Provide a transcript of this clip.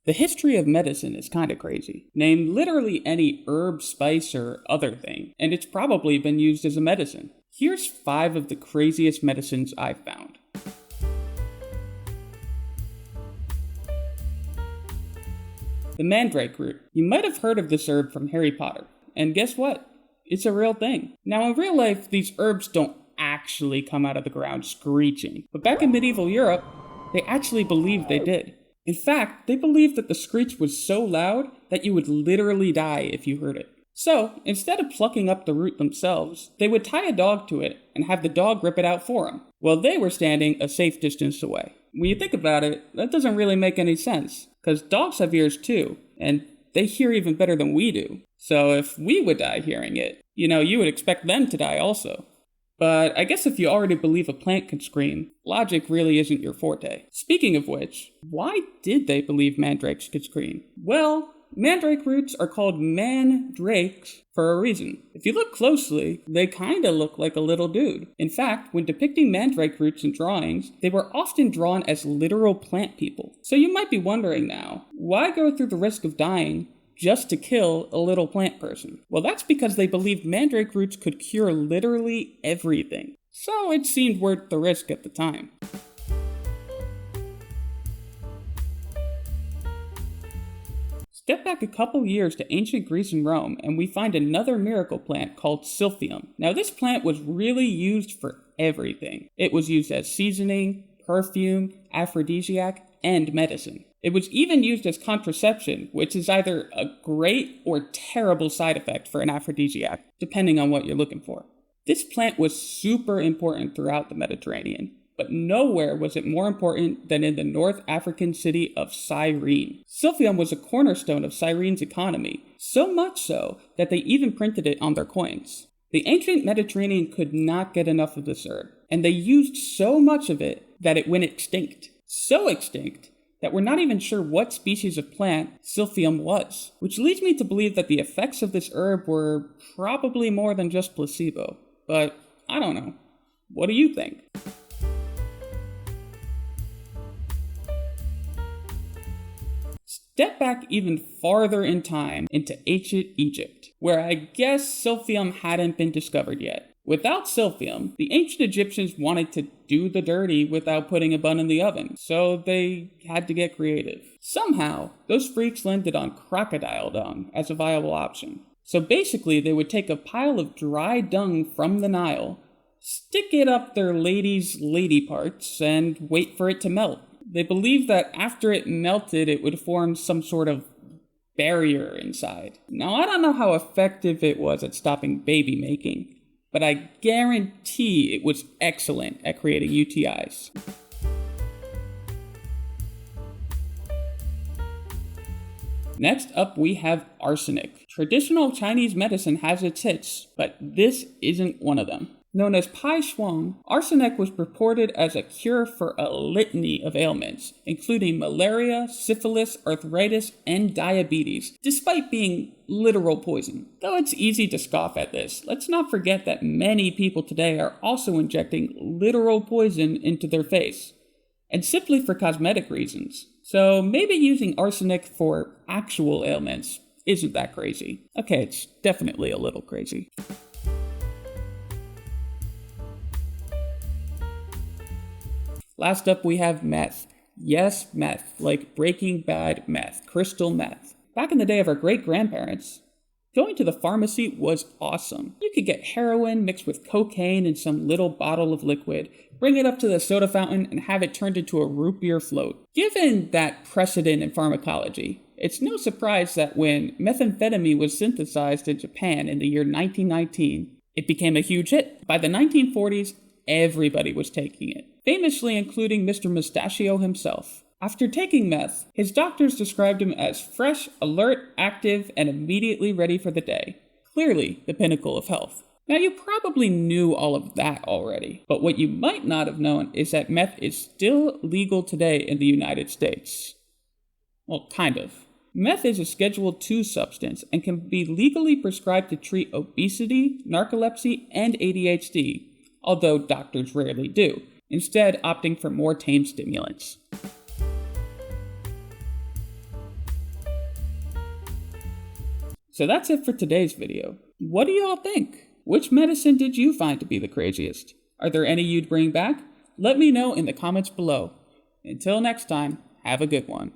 The history of medicine is kinda crazy. Name literally any herb, spice, or other thing, and it's probably been used as a medicine. Here's 5 of the craziest medicines I've found. The Mandrake Root. You might have heard of this herb from Harry Potter. And guess what? It's a real thing. Now in real life, these herbs don't actually come out of the ground screeching. But back in medieval Europe, they actually believed they did. In fact, they believed that the screech was so loud that you would literally die if you heard it. So, instead of plucking up the root themselves, they would tie a dog to it and have the dog rip it out for them, while they were standing a safe distance away. When you think about it, that doesn't really make any sense, because dogs have ears too, and they hear even better than we do. So if we would die hearing it, you would expect them to die also. But I guess if you already believe a plant can scream, logic really isn't your forte. Speaking of which, why did they believe mandrakes could scream? Well, mandrake roots are called mandrakes for a reason. If you look closely, they kinda look like a little dude. In fact, when depicting mandrake roots in drawings, they were often drawn as literal plant people. So you might be wondering now, why go through the risk of dying just to kill a little plant person? Well, that's because they believed mandrake roots could cure literally everything. So it seemed worth the risk at the time. Step back a couple years to ancient Greece and Rome, and we find another miracle plant called Silphium. Now, this plant was really used for everything. It was used as seasoning, perfume, aphrodisiac, and medicine. It was even used as contraception, which is either a great or terrible side effect for an aphrodisiac, depending on what you're looking for. This plant was super important throughout the Mediterranean, but nowhere was it more important than in the North African city of Cyrene. Silphium was a cornerstone of Cyrene's economy, so much so that they even printed it on their coins. The ancient Mediterranean could not get enough of this herb, and they used so much of it that it went extinct. So extinct that we're not even sure what species of plant Silphium was, which leads me to believe that the effects of this herb were probably more than just placebo. But I don't know. What do you think? Step back even farther in time into ancient Egypt, where I guess Silphium hadn't been discovered yet. Without Silphium, the ancient Egyptians wanted to do the dirty without putting a bun in the oven, so they had to get creative. Somehow, those freaks landed on crocodile dung as a viable option. So basically, they would take a pile of dry dung from the Nile, stick it up their lady parts, and wait for it to melt. They believed that after it melted, it would form some sort of barrier inside. Now, I don't know how effective it was at stopping baby making, but I guarantee it was excellent at creating UTIs. Next up, we have arsenic. Traditional Chinese medicine has its hits, but this isn't one of them. Known as Pai Shuang, arsenic was purported as a cure for a litany of ailments, including malaria, syphilis, arthritis, and diabetes, despite being literal poison. Though it's easy to scoff at this, let's not forget that many people today are also injecting literal poison into their face, and simply for cosmetic reasons. So maybe using arsenic for actual ailments isn't that crazy. Okay, it's definitely a little crazy. Last up, we have meth. Yes, meth, like Breaking Bad meth, crystal meth. Back in the day of our great-grandparents, going to the pharmacy was awesome. You could get heroin mixed with cocaine in some little bottle of liquid, bring it up to the soda fountain, and have it turned into a root beer float. Given that precedent in pharmacology, it's no surprise that when methamphetamine was synthesized in Japan in the year 1919, it became a huge hit. By the 1940s, everybody was taking it, famously including Mr. Mustachio himself. After taking meth, his doctors described him as fresh, alert, active, and immediately ready for the day. Clearly, the pinnacle of health. Now, you probably knew all of that already, but what you might not have known is that meth is still legal today in the United States. Well, kind of. Meth is a Schedule II substance and can be legally prescribed to treat obesity, narcolepsy, and ADHD, although doctors rarely do, instead opting for more tame stimulants. So that's it for today's video. What do y'all think? Which medicine did you find to be the craziest? Are there any you'd bring back? Let me know in the comments below. Until next time, have a good one.